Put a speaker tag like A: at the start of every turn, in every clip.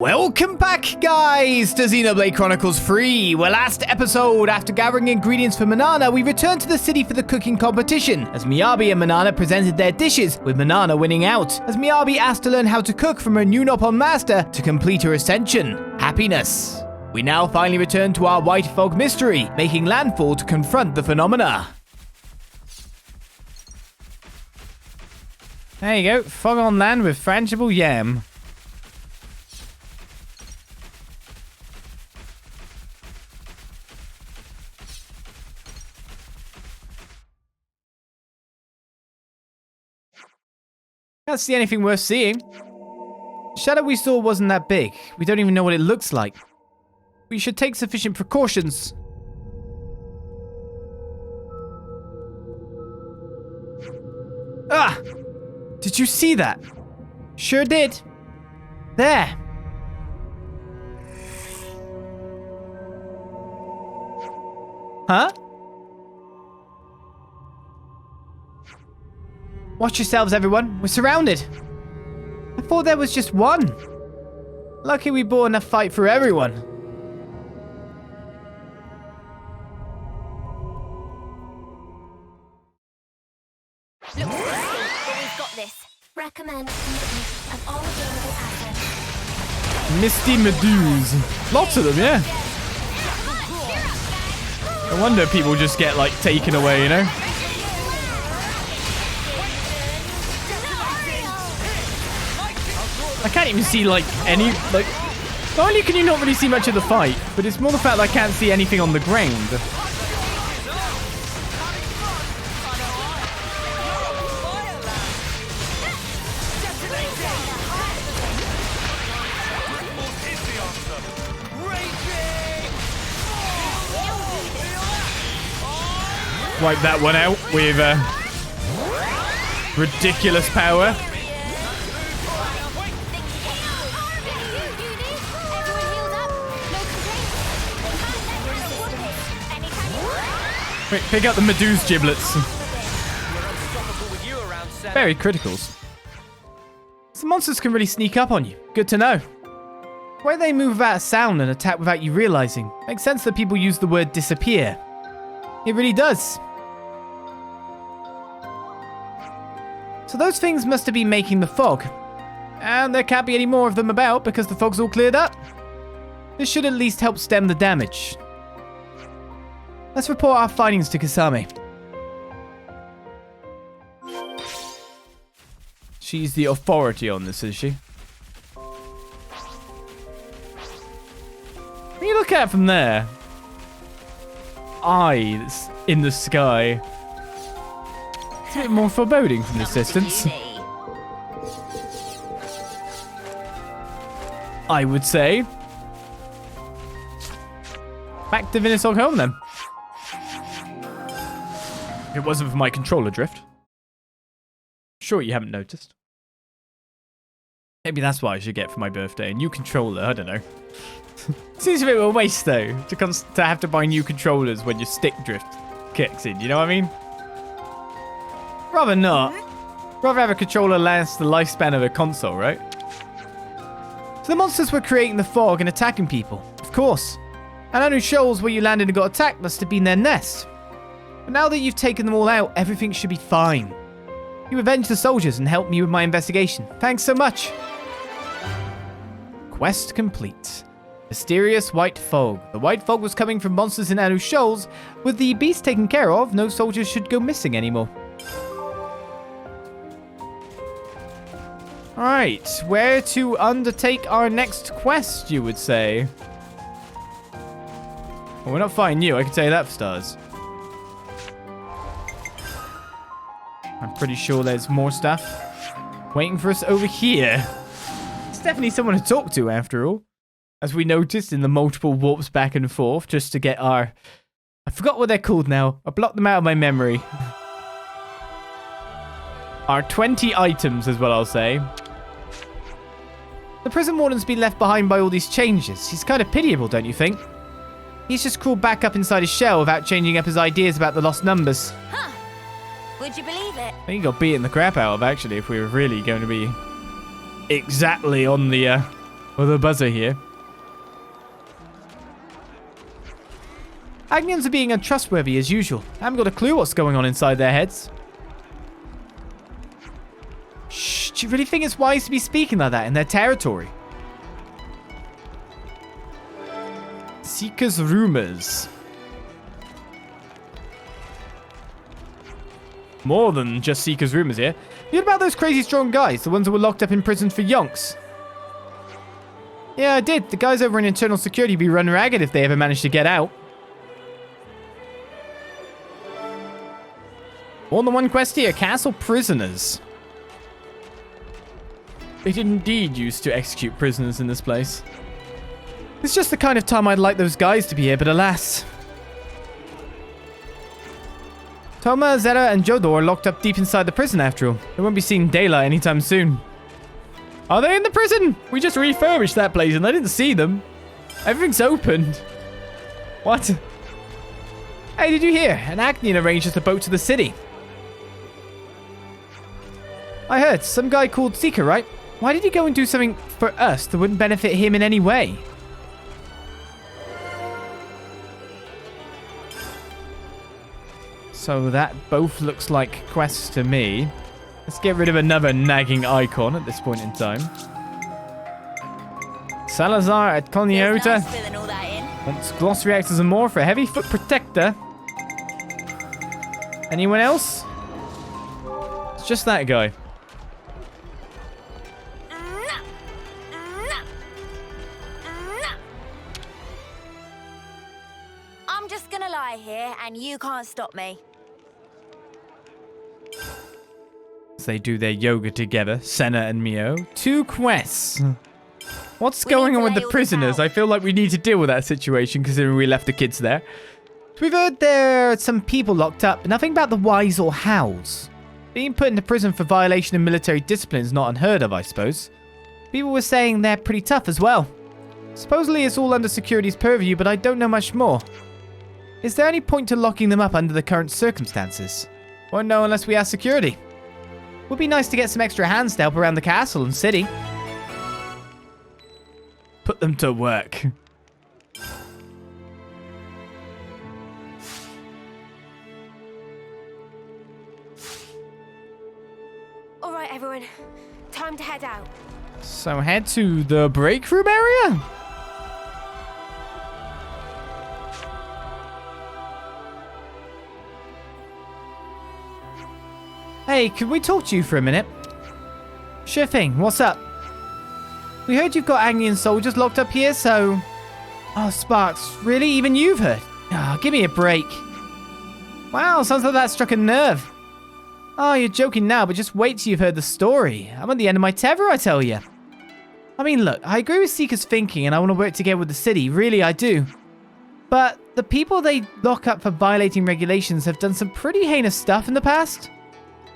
A: Welcome back, guys, to Xenoblade Chronicles 3. Well, last episode, after gathering ingredients for Manana, we returned to the city for the cooking competition, as Miyabi and Manana presented their dishes, with Manana winning out, as Miyabi asked to learn how to cook from her new Nopon master to complete her ascension. Happiness. We now finally return to our White Fog mystery, making landfall to confront the phenomena. There you go, fog on land with frangible yam. Can't see anything worth seeing. The shadow we saw wasn't that big. We don't even know what it looks like. We should take sufficient precautions. Ah! Did you see that? Sure did. There. Huh? Watch yourselves, everyone. We're surrounded. I thought there was just one. Lucky we bought enough fight for everyone.
B: Look, we've got this. Recommend an all-available asset.
A: Misty Medooz. Lots of them, yeah. No wonder people just get, like, taken away, you know? I can't even see, like, any, like... Not only can you not really see much of the fight, but it's more the fact that I can't see anything on the ground. Wipe that one out with ridiculous power. Quick, pick up the Medooz giblets. Very criticals. Some monsters can really sneak up on you. Good to know. The way they move without a sound and attack without you realizing. Makes sense that people use the word disappear. It really does. So those things must have been making the fog. And there can't be any more of them about because the fog's all cleared up. This should at least help stem the damage. Let's report our findings to Kasami. She's the authority on this, is she? When you look at it from there, eyes in the sky. It's a bit more foreboding from this distance. I would say. Back to Vinisog home then. If it wasn't for my controller drift. Sure you haven't noticed. Maybe that's what I should get for my birthday. A new controller, I don't know. Seems a bit of a waste though, to have to buy new controllers when your stick drift kicks in, you know what I mean? Rather not. Rather have a controller last the lifespan of a console, right? So the monsters were creating the fog and attacking people, of course. And Anu Shoals where you landed and got attacked must have been their nest. But now that you've taken them all out, everything should be fine. You avenged the soldiers and helped me with my investigation. Thanks so much. Quest complete. Mysterious white fog. The white fog was coming from monsters in Anu Shoals. With the beast taken care of, no soldiers should go missing anymore. Alright, where to undertake our next quest, you would say? Well, we're not fighting you, I can tell you that for stars. I'm pretty sure there's more stuff waiting for us over here. It's definitely someone to talk to, after all. As we noticed in the multiple warps back and forth, just to get our... I forgot what they're called now. I blocked them out of my memory. Our 20 items is what I'll say. The prison warden's been left behind by all these changes. He's kind of pitiable, don't you think? He's just crawled back up inside his shell without changing up his ideas about the lost numbers.
B: Huh. Would you believe it?
A: I think he got beaten the crap out of, actually, if we were really going to be exactly on the Or the buzzer here. Agnians are being untrustworthy as usual. I haven't got a clue what's going on inside their heads. Shh, do you really think it's wise to be speaking like that in their territory? Seeker's rumors. More than just Seeker's rumors here. You heard about those crazy strong guys, the ones that were locked up in prison for yonks? Yeah, I did. The guys over in internal security be run ragged if they ever managed to get out. More than one quest here. Castle prisoners. It indeed used to execute prisoners in this place. It's just the kind of time I'd like those guys to be here, but alas. Toma, Zera, and Jodor are locked up deep inside the prison after all. They won't be seeing daylight anytime soon. Are they in the prison? We just refurbished that place and I didn't see them. Everything's opened. What? Hey, did you hear? An Agnian arranged us a boat to the city. I heard. Some guy called Seeker, right? Why did he go and do something for us that wouldn't benefit him in any way? So that both looks like quests to me. Let's get rid of another nagging icon at this point in time. Salazar at Colniota. Wants gloss reactors and more for a heavy foot protector. Anyone else? It's just that guy.
B: I'm just gonna lie here and you can't stop me.
A: As they do their yoga together, Senna and Mio. 2 quests. What's going on with the prisoners? I feel like we need to deal with that situation considering we left the kids there. We've heard there are some people locked up, but nothing about the whys or hows. Being put into prison for violation of military discipline is not unheard of, I suppose. People were saying they're pretty tough as well. Supposedly it's all under security's purview, but I don't know much more. Is there any point to locking them up under the current circumstances? Won't know unless we ask security. Would be nice to get some extra hands to help around the castle and city. Put them to work.
B: All right, everyone. Time to head out.
A: So head to the break room area? Hey, could we talk to you for a minute? Sure thing. What's up? We heard you've got Agnian soldiers locked up here, so... Oh, Sparks, really? Even you've heard? Ah, give me a break. Wow, sounds like that struck a nerve. Oh, you're joking now, but just wait till you've heard the story. I'm at the end of my tether, I tell you. I mean, look, I agree with Seeker's thinking and I want to work together with the city. Really, I do. But the people they lock up for violating regulations have done some pretty heinous stuff in the past.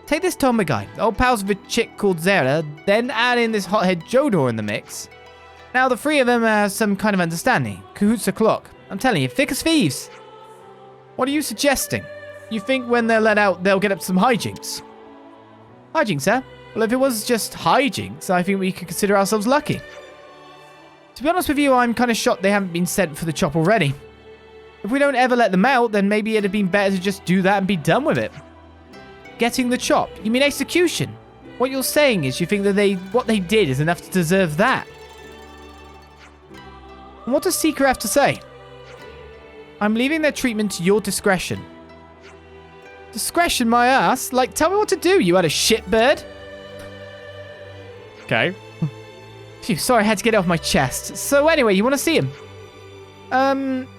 A: Take this Toma guy, old pals with a chick called Zera, then add in this hothead Jodor in the mix. Now the 3 of them have some kind of understanding. Cahoots o'clock. I'm telling you, thick as thieves. What are you suggesting? You think when they're let out, they'll get up some hijinks? Hijinks, eh? Well, if it was just hijinks, I think we could consider ourselves lucky. To be honest with you, I'm kind of shocked they haven't been sent for the chop already. If we don't ever let them out, then maybe it'd have been better to just do that and be done with it. Getting the chop? You mean execution? What you're saying is you think that what they did is enough to deserve that. And what does Seeker have to say? I'm leaving their treatment to your discretion. Discretion, my ass? Like, tell me what to do, you had a shitbird. Okay. Phew, sorry, I had to get it off my chest. So anyway, you want to see him?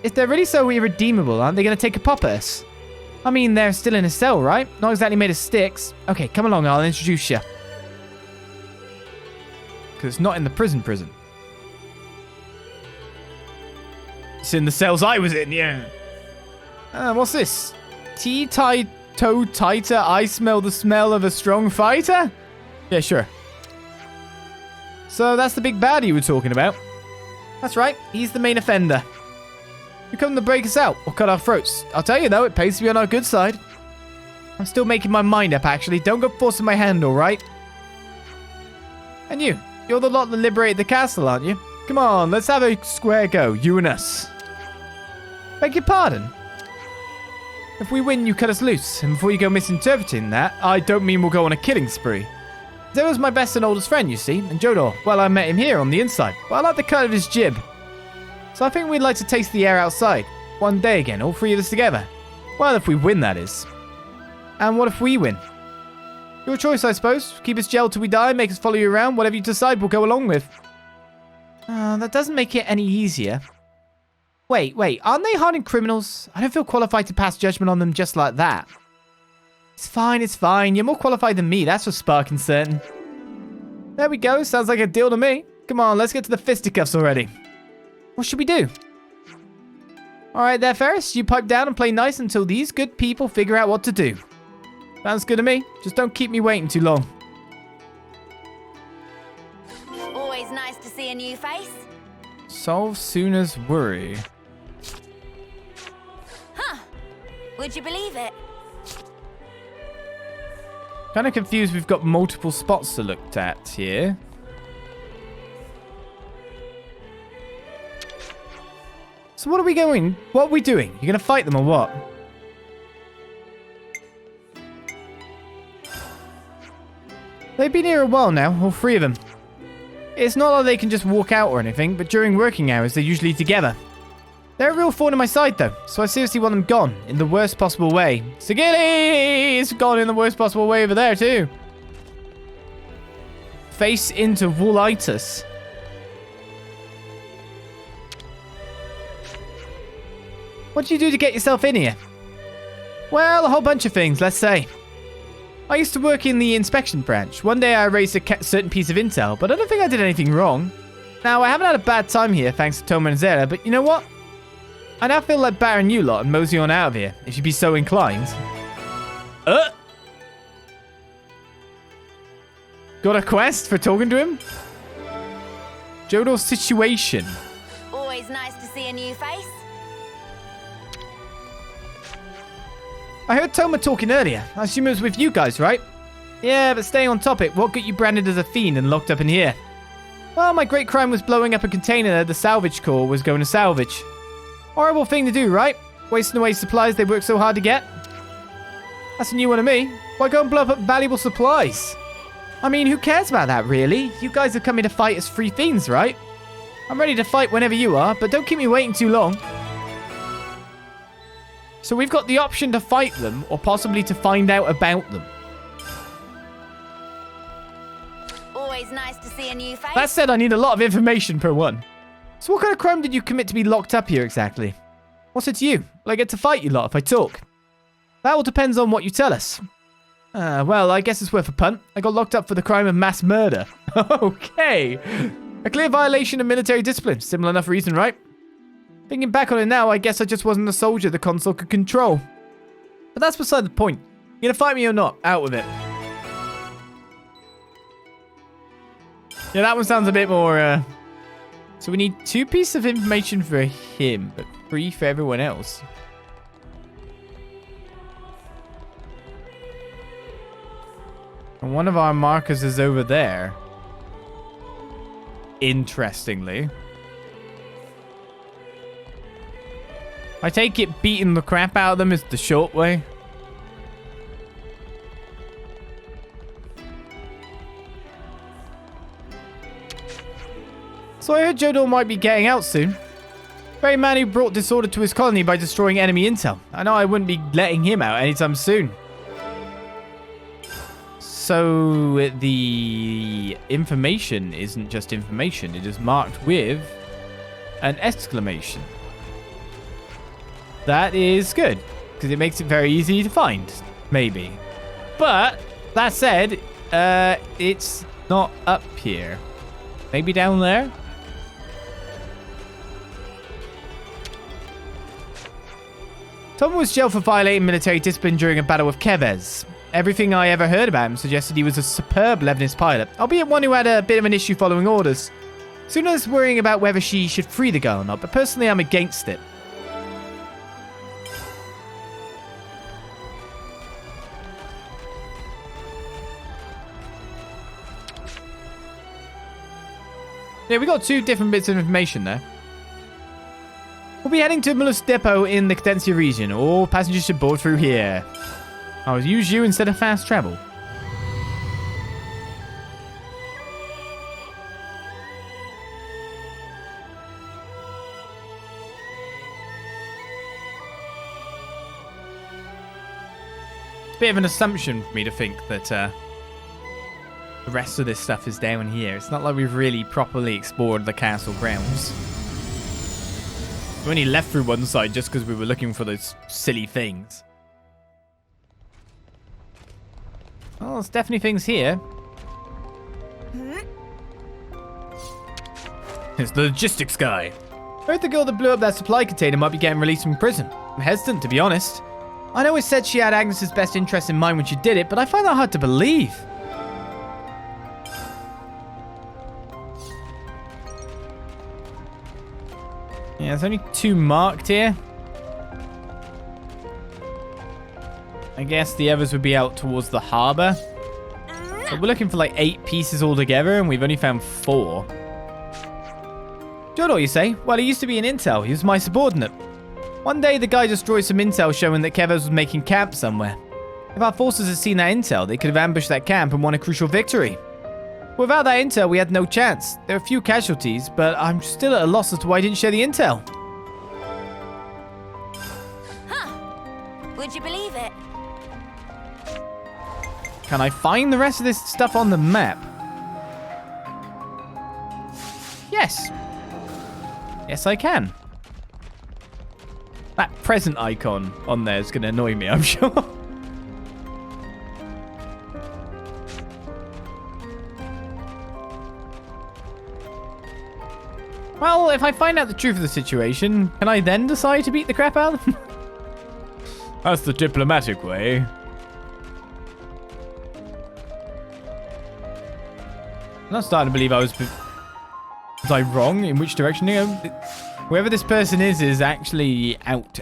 A: If they're really so irredeemable, aren't they going to take a pop at us? I mean, they're still in a cell, right? Not exactly made of sticks. Okay, come along, I'll introduce you. Because it's not in the prison. It's in the cells I was in, yeah. What's this? Tea, tie, toe, tighter, I smell the smell of a strong fighter? Yeah, sure. So that's the big baddie you were talking about. That's right, he's the main offender. You come to break us out or cut our throats. I'll tell you though, it pays to be on our good side. I'm still making my mind up, actually. Don't go forcing my hand, all right? And you're the lot that liberated the castle, aren't you? Come on, let's have a square go, you and us. Beg your pardon? If we win, you cut us loose. And before you go misinterpreting that, I don't mean we'll go on a killing spree. Zero's my best and oldest friend, you see, and Jodor, well, I met him here on the inside, but I like the cut of his jib. So I think we'd like to taste the air outside. One day again, all three of us together. Well, if we win, that is. And what if we win? Your choice, I suppose. Keep us jailed till we die, make us follow you around, whatever you decide we'll go along with. That doesn't make it any easier. Wait, aren't they hardened criminals? I don't feel qualified to pass judgment on them just like that. It's fine. You're more qualified than me, that's for sparking certain. There we go, sounds like a deal to me. Come on, let's get to the fisticuffs already. What should we do? Alright there, Ferris, you pipe down and play nice until these good people figure out what to do. Sounds good to me, just don't keep me waiting too long.
B: Always nice to see a new face.
A: Solve Soona's worry.
B: Huh. Would you believe it?
A: Kind of confused we've got multiple spots to look at here. So what are we doing? You're going to fight them or what? They've been here a while now, all three of them. It's not like they can just walk out or anything, but during working hours they're usually together. They're a real thorn in my side though, so I seriously want them gone, in the worst possible way. Sigilly's gone in the worst possible way over there too. Face into woolitis. What did you do to get yourself in here? Well, a whole bunch of things, let's say. I used to work in the inspection branch. One day I raised a certain piece of intel, but I don't think I did anything wrong. Now, I haven't had a bad time here, thanks to Toma and Zera, but you know what? I now feel like battering you lot and mosey on out of here, if you'd be so inclined. Got a quest for talking to him? Jodor's situation.
B: Always nice to see a new face.
A: I heard Toma talking earlier. I assume it was with you guys, right? Yeah, but staying on topic, what got you branded as a fiend and locked up in here? Well, my great crime was blowing up a container that the salvage corps was going to salvage. Horrible thing to do, right? Wasting away supplies they worked so hard to get. That's a new one to me. Why go and blow up valuable supplies? I mean, who cares about that, really? You guys are coming to fight as Three Fiends, right? I'm ready to fight whenever you are, but don't keep me waiting too long. So we've got the option to fight them, or possibly to find out about them.
B: Always nice to see a new face.
A: That said, I need a lot of information per one. So what kind of crime did you commit to be locked up here exactly? What's it to you? Will I get to fight you lot if I talk? That all depends on what you tell us. Well, I guess it's worth a punt. I got locked up for the crime of mass murder. Okay. A clear violation of military discipline. Similar enough reason, right? Thinking back on it now, I guess I just wasn't a soldier the console could control. But that's beside the point. You gonna fight me or not? Out with it. Yeah, that one sounds a bit more, So we need 2 pieces of information for him, but 3 for everyone else. And one of our markers is over there. Interestingly. I take it beating the crap out of them is the short way. So I heard Jodor might be getting out soon. Very man who brought disorder to his colony by destroying enemy intel. I know I wouldn't be letting him out anytime soon. So the information isn't just information. It is marked with an exclamation. That is good, because it makes it very easy to find, maybe. But, that said, it's not up here. Maybe down there? Tom was jailed for violating military discipline during a battle with Kevez. Everything I ever heard about him suggested he was a superb Lebanese pilot, albeit one who had a bit of an issue following orders. Soona's worrying about whether she should free the girl or not, but personally I'm against it. Yeah, we got 2 different bits of information there. We'll be heading to Monolith Depot in the Cadencia region. All passengers should board through here. I will use you instead of fast travel. It's a bit of an assumption for me to think that the rest of this stuff is down here. It's not like we've really properly explored the castle grounds. We only left through one side just because we were looking for those silly things. Well, there's definitely things here. It's the logistics guy. I heard the girl that blew up that supply container might be getting released from prison. I'm hesitant, to be honest. I know it said she had Agnes's best interest in mind when she did it, but I find that hard to believe. Yeah, there's only 2 marked here. I guess the others would be out towards the harbour. But we're looking for like 8 pieces altogether, and we've only found 4. Jodo, you say? Well, he used to be in Intel. He was my subordinate. One day, the guy destroyed some intel showing that Kevez was making camp somewhere. If our forces had seen that intel, they could have ambushed that camp and won a crucial victory. Without that intel, we had no chance. There were a few casualties, but I'm still at a loss as to why I didn't share the intel.
B: Huh. Would you believe it?
A: Can I find the rest of this stuff on the map? Yes. Yes, I can. That present icon on there is going to annoy me, I'm sure. Well, if I find out the truth of the situation, can I then decide to beat the crap out of them? That's the diplomatic way. I'm not starting to believe was I wrong? In which direction? Whoever this person is actually out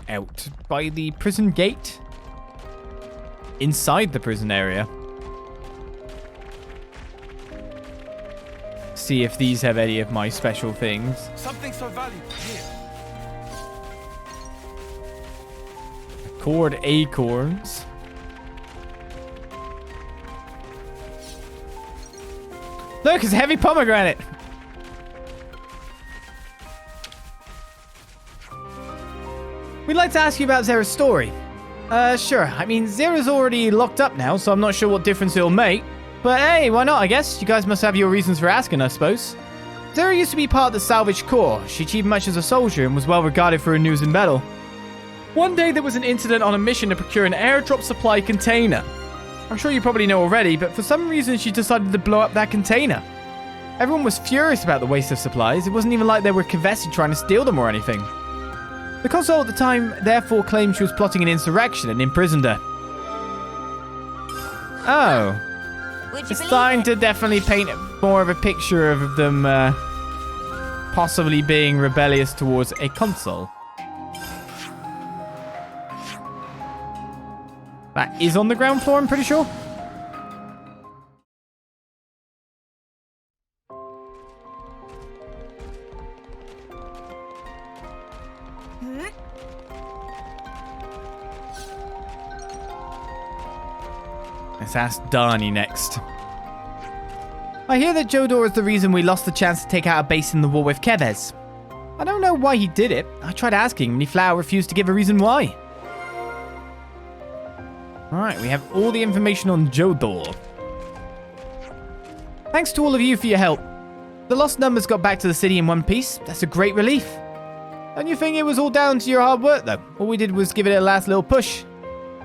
A: by the prison gate. Inside the prison area. See if these have any of my special things.
C: Something so valuable here.
A: Cord acorns. Look, it's a heavy pomegranate. We'd like to ask you about Zera's story. Sure. I mean, Zera's already locked up now, so I'm not sure what difference it'll make. But hey, why not, I guess? You guys must have your reasons for asking, I suppose. Zera used to be part of the Salvage Corps. She achieved much as a soldier and was well regarded for her news in battle. One day there was an incident on a mission to procure an airdrop supply container. I'm sure you probably know already, but for some reason she decided to blow up that container. Everyone was furious about the waste of supplies. It wasn't even like they were Kevesi trying to steal them or anything. The consul at the time therefore claimed she was plotting an insurrection and imprisoned her. Oh. It's starting to definitely paint more of a picture of them possibly being rebellious towards a consul. That is on the ground floor, I'm pretty sure. Let's ask Darnie next. I hear that Jodor is the reason we lost the chance to take out a base in the war with Kevez. I don't know why he did it. I tried asking, and he flat out refused to give a reason why. Alright, we have all the information on Jodor. Thanks to all of you for your help. The lost numbers got back to the city in one piece. That's a great relief. Don't you think it was all down to your hard work, though? All we did was give it a last little push.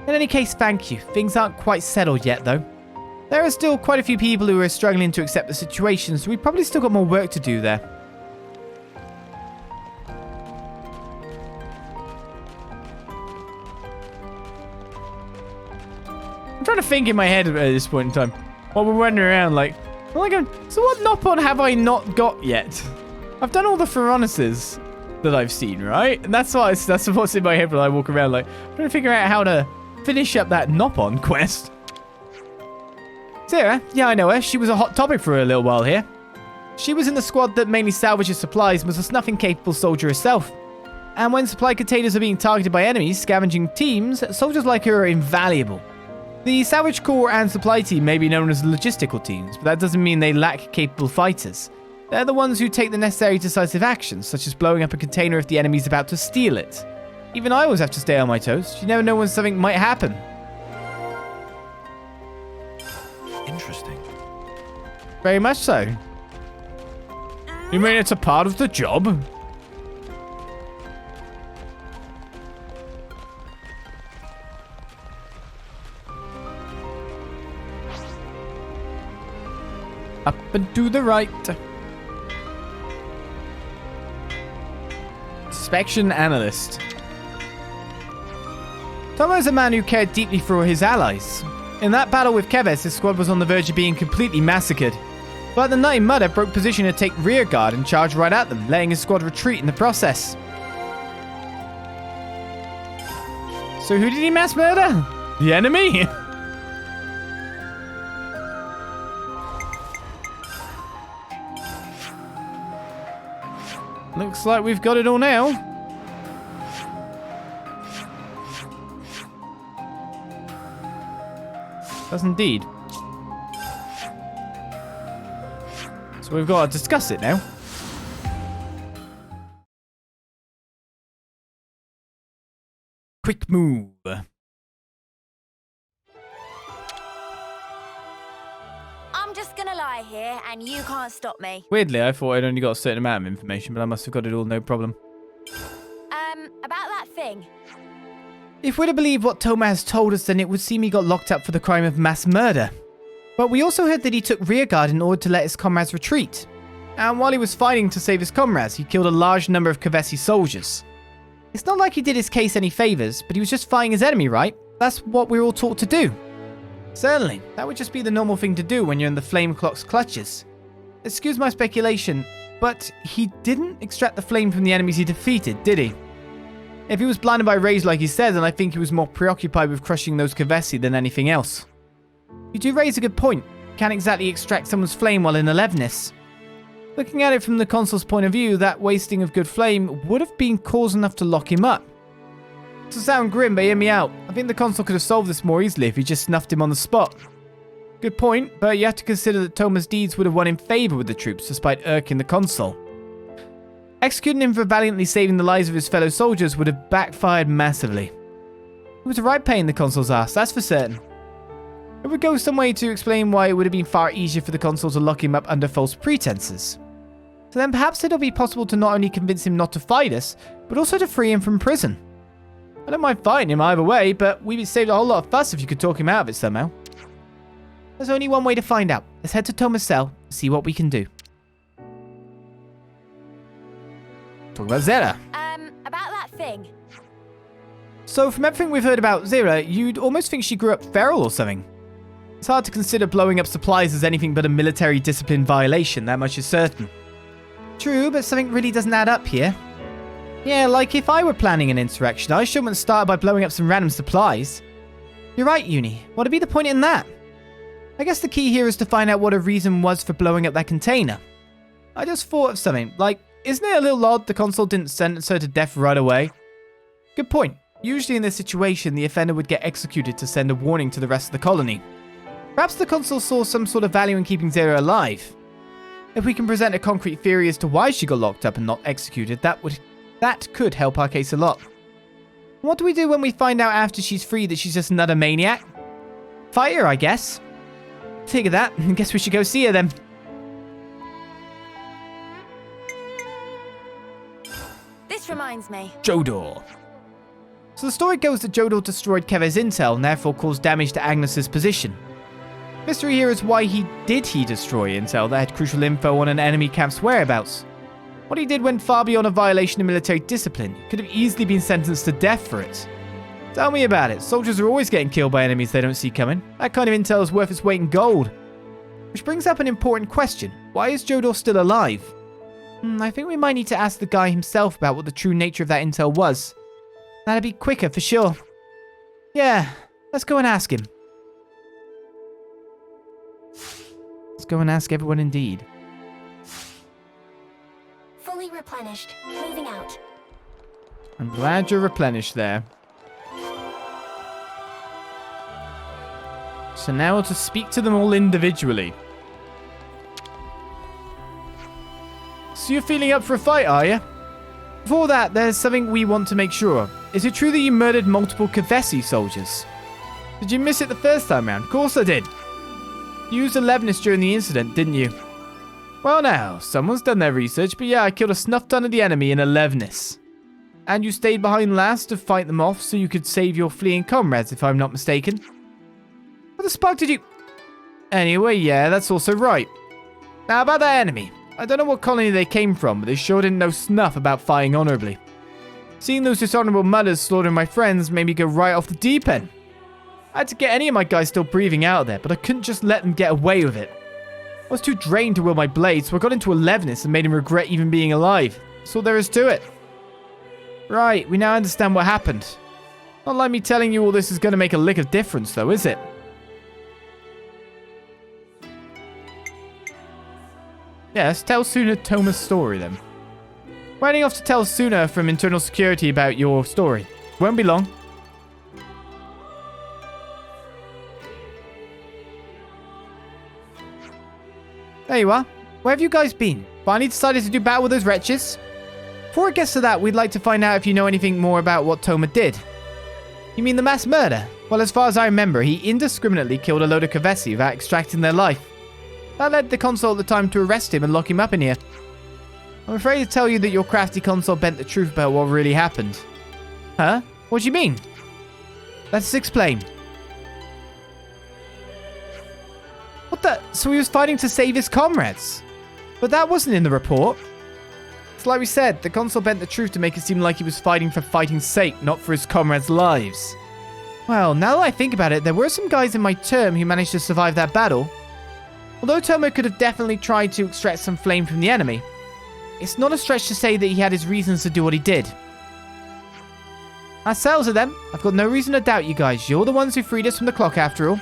A: In any case, thank you. Things aren't quite settled yet, though. There are still quite a few people who are struggling to accept the situation, so we've probably still got more work to do there. I'm trying to think in my head at this point in time. While we're wandering around, like, oh my god, so what Nopon have I not got yet? I've done all the Pharaonises that I've seen, right? And that's what's in my head when I walk around, like, I'm trying to figure out how to finish up that Nopon quest. Zera? Yeah, I know her. She was a hot topic for a little while here. She was in the squad that mainly salvages supplies and was a snuffing-capable soldier herself. And when supply containers are being targeted by enemies, scavenging teams, soldiers like her are invaluable. The salvage corps and supply team may be known as logistical teams, but that doesn't mean they lack capable fighters. They're the ones who take the necessary decisive actions, such as blowing up a container if the enemy's about to steal it. Even I always have to stay on my toes. You never know when something might happen.
C: Interesting.
A: Very much so. You mean it's a part of the job? Up and to the right. Inspection analyst. Tomo is a man who cared deeply for his allies. In that battle with Keves, his squad was on the verge of being completely massacred. But the Knight in Mudder broke position to take rear guard and charged right at them, letting his squad retreat in the process. So who did he mass murder? The enemy? Looks like we've got it all now. Does indeed. So we've got to discuss it now. Quick move.
B: I'm just gonna lie here, and you can't stop me.
A: Weirdly, I thought I'd only got a certain amount of information, but I must have got it all no problem.
B: About that thing.
A: If we're to believe what Toma has told us, then it would seem he got locked up for the crime of mass murder. But we also heard that he took rearguard in order to let his comrades retreat. And while he was fighting to save his comrades, he killed a large number of Kevesi soldiers. It's not like he did his case any favors, but he was just fighting his enemy, right? That's what we're all taught to do. Certainly, that would just be the normal thing to do when you're in the Flame Clock's clutches. Excuse my speculation, but he didn't extract the flame from the enemies he defeated, did he? If he was blinded by rage like he said, then I think he was more preoccupied with crushing those Kevesi than anything else. You do raise a good point. Can't exactly extract someone's flame while in Alevnis. Looking at it from the console's point of view, that wasting of good flame would have been cause enough to lock him up. To sound grim, but hear me out. I think the console could have solved this more easily if he just snuffed him on the spot. Good point, but you have to consider that Toma's deeds would have won in favor with the troops despite irking the console. Executing him for valiantly saving the lives of his fellow soldiers would have backfired massively. It was a right pain in the console's ass, that's for certain. It would go some way to explain why it would have been far easier for the console to lock him up under false pretenses. So then perhaps it'll be possible to not only convince him not to fight us, but also to free him from prison. I don't mind fighting him either way, but we'd saved a whole lot of fuss if you could talk him out of it somehow. There's only one way to find out. Let's head to Toma's cell and see what we can do. Talk about Zera.
B: About that thing.
A: So from everything we've heard about Zera, you'd almost think she grew up feral or something. It's hard to consider blowing up supplies as anything but a military discipline violation, that much is certain. True, but something really doesn't add up here. Yeah, like if I were planning an insurrection, I sure wouldn't start by blowing up some random supplies. You're right, Uni. What'd be the point in that? I guess the key here is to find out what her reason was for blowing up that container. I just thought of something, like, isn't it a little odd the console didn't sentence her to death right away? Good point. Usually in this situation, the offender would get executed to send a warning to the rest of the colony. Perhaps the console saw some sort of value in keeping Zera alive. If we can present a concrete theory as to why she got locked up and not executed, that could help our case a lot. What do we do when we find out after she's free that she's just another maniac? Fight her, I guess. Figure that. I guess we should go see her then.
B: This reminds me.
A: Jodor. So the story goes that Jodor destroyed Keves' intel and therefore caused damage to Agnes's position. Mystery here is why he destroy intel that had crucial info on an enemy camp's whereabouts. What he did went far beyond a violation of military discipline. He could have easily been sentenced to death for it. Tell me about it. Soldiers are always getting killed by enemies they don't see coming. That kind of intel is worth its weight in gold. Which brings up an important question. Why is Jodor still alive? I think we might need to ask the guy himself about what the true nature of that intel was. That'd be quicker for sure. Yeah, let's go and ask him. Let's go and ask everyone indeed.
B: replenished. Moving out.
A: I'm glad you're replenished there. So now to speak to them all individually. So you're feeling up for a fight, are you? Before that, there's something we want to make sure of. Is it true that you murdered multiple Kavesi soldiers? Did you miss it the first time round? Of course I did. You used Elevenus during the incident, didn't you? Well now, someone's done their research, but yeah, I killed a snuff ton of the enemy in Elevenus. And you stayed behind last to fight them off so you could save your fleeing comrades, if I'm not mistaken. What the spark did you... Anyway, yeah, that's also right. Now about that enemy. I don't know what colony they came from, but they sure didn't know snuff about fighting honorably. Seeing those dishonorable mutters slaughtering my friends made me go right off the deep end. I had to get any of my guys still breathing out of there, but I couldn't just let them get away with it. I was too drained to wield my blade, so I got into Elevenus and made him regret even being alive. That's all there is to it. Right, we now understand what happened. Not like me telling you all this is going to make a lick of difference, though, is it? Yes, tell Soona Toma's story, then. We're heading off to tell Soona from internal security about your story. Won't be long. There you are. Where have you guys been? Finally decided to do battle with those wretches? Before it gets to that, we'd like to find out if you know anything more about what Toma did. You mean the mass murder? Well, as far as I remember, he indiscriminately killed a load of Kavesi without extracting their life. That led the consul at the time to arrest him and lock him up in here. I'm afraid to tell you that your crafty consul bent the truth about what really happened. Huh? What do you mean? Let's explain. What the? So he was fighting to save his comrades? But that wasn't in the report. It's like we said, the consul bent the truth to make it seem like he was fighting for fighting's sake, not for his comrades' lives. Well, now that I think about it, there were some guys in my term who managed to survive that battle. Although Toma could have definitely tried to extract some flame from the enemy, it's not a stretch to say that he had his reasons to do what he did. That settles it then. I've got no reason to doubt you guys. You're the ones who freed us from the clock after all.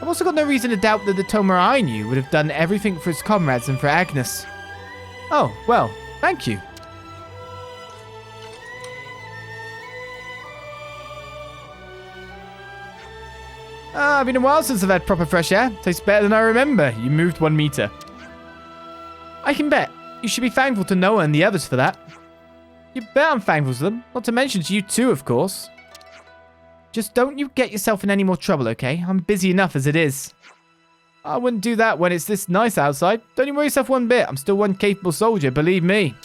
A: I've also got no reason to doubt that the Toma I knew would have done everything for his comrades and for Agnus. Oh, well, thank you. It's been a while since I've had proper fresh air. Tastes better than I remember. You moved 1 meter. I can bet. You should be thankful to Noah and the others for that. You bet I'm thankful to them. Not to mention to you too, of course. Just don't you get yourself in any more trouble, okay? I'm busy enough as it is. I wouldn't do that when it's this nice outside. Don't you worry yourself one bit. I'm still one capable soldier, believe me.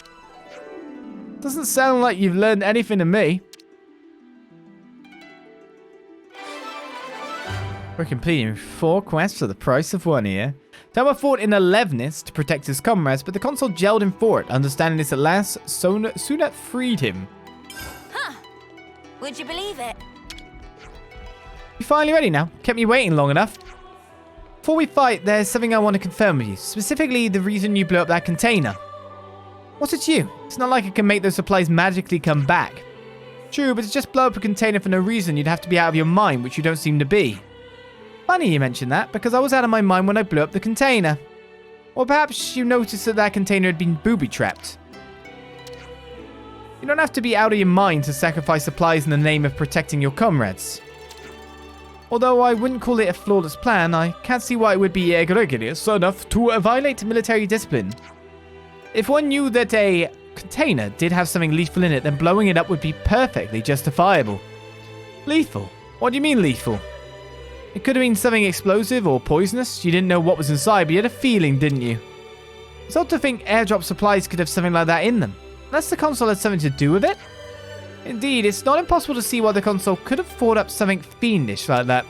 A: Doesn't sound like you've learned anything to me. We're completing 4 quests for the price of 1 here. Toma fought in Elevenus to protect his comrades, but the consul jailed him for it. Understanding this at last, Soona freed him.
B: Huh. Would you believe it?
A: You finally ready now? Kept me waiting long enough. Before we fight, there's something I want to confirm with you. Specifically, the reason you blew up that container. What's it you? It's not like I can make those supplies magically come back. True, but to just blow up a container for no reason, you'd have to be out of your mind, which you don't seem to be. Funny you mention that, because I was out of my mind when I blew up the container. Or perhaps you noticed that that container had been booby-trapped. You don't have to be out of your mind to sacrifice supplies in the name of protecting your comrades. Although I wouldn't call it a flawless plan, I can't see why it would be egregious enough to violate military discipline. If one knew that a container did have something lethal in it, then blowing it up would be perfectly justifiable. Lethal? What do you mean lethal? It could have been something explosive or poisonous. You didn't know what was inside, but you had a feeling, didn't you? It's odd to think airdrop supplies could have something like that in them. Unless the console had something to do with it? Indeed, it's not impossible to see why the console could have thought up something fiendish like that.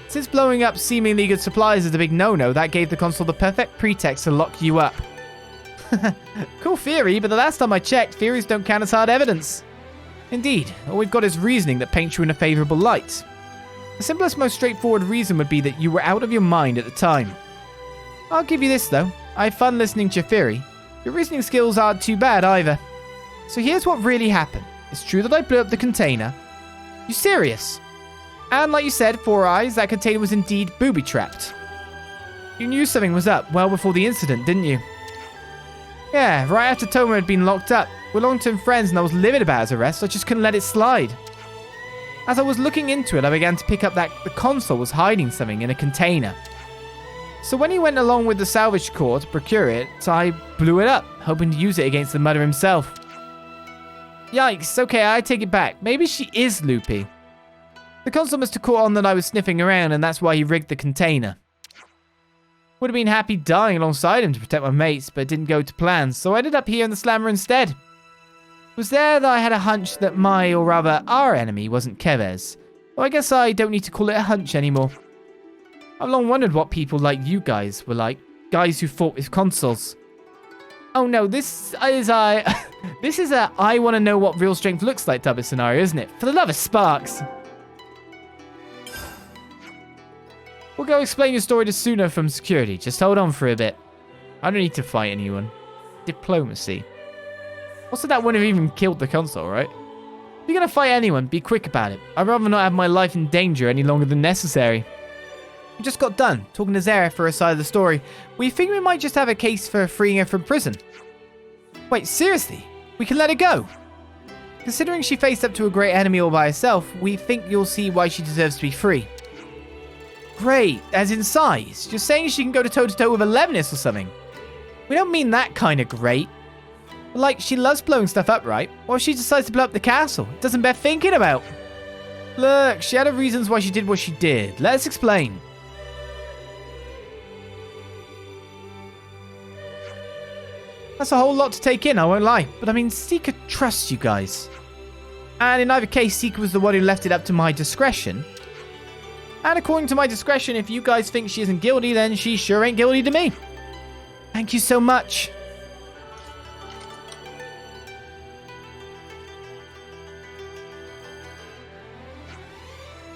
A: Since blowing up seemingly good supplies is a big no-no, that gave the console the perfect pretext to lock you up. Cool theory, but the last time I checked, theories don't count as hard evidence. Indeed, all we've got is reasoning that paints you in a favourable light. The simplest, most straightforward reason would be that you were out of your mind at the time. I'll give you this though, I had fun listening to your theory. Your reasoning skills aren't too bad either. So here's what really happened. It's true that I blew up the container. You serious? And like you said, Four Eyes, that container was indeed booby-trapped. You knew something was up well before the incident, didn't you? Yeah, right after Toma had been locked up. We're long-term friends and I was livid about his arrest, so I just couldn't let it slide. As I was looking into it, I began to pick up that the consul was hiding something in a container. So when he went along with the salvage corps to procure it, I blew it up, hoping to use it against the mother himself. Yikes, okay, I take it back. Maybe she is loopy. The consul must have caught on that I was sniffing around, and that's why he rigged the container. Would have been happy dying alongside him to protect my mates, but it didn't go to plan, so I ended up here in the slammer instead. It was there that I had a hunch that my, or rather our enemy, wasn't Keves. Well, I guess I don't need to call it a hunch anymore. I've long wondered what people like you guys were like. Guys who fought with consuls. Oh no, this is this is a I want to know what real strength looks like type of scenario, isn't it? For the love of Sparks. We'll go explain your story to Soona from security. Just hold on for a bit. I don't need to fight anyone. Diplomacy. Also, that wouldn't have even killed the consul, right? If you're gonna fight anyone, be quick about it. I'd rather not have my life in danger any longer than necessary. We just got done talking to Zara for her side of the story. We think we might just have a case for freeing her from prison. Wait, seriously? We can let her go? Considering she faced up to a great enemy all by herself, we think you'll see why she deserves to be free. Great, as in size. You're saying she can go toe-to-toe with Alevinus or something? We don't mean that kind of great. Like, she loves blowing stuff up, right? Or if she decides to blow up the castle, it doesn't bear thinking about. Look, she had her reasons why she did what she did. Let us explain. That's a whole lot to take in, I won't lie. But I mean, Seeker trusts you guys. And in either case, Seeker was the one who left it up to my discretion. And according to my discretion, if you guys think she isn't guilty, then she sure ain't guilty to me. Thank you so much.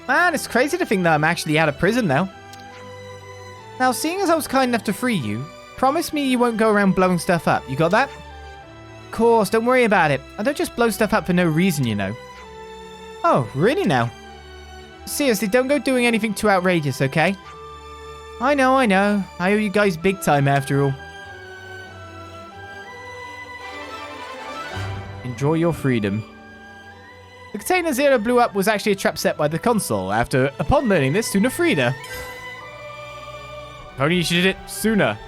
A: Man, it's crazy to think that I'm actually out of prison now. Now, seeing as I was kind enough to free you, promise me you won't go around blowing stuff up. You got that? Of course, don't worry about it. I don't just blow stuff up for no reason, you know. Oh, really now? Seriously, don't go doing anything too outrageous, okay? I know. I owe you guys big time after all. Enjoy your freedom. The container Zero blew up was actually a trap set by the consul upon learning this, Soona freed her. If only she did it sooner.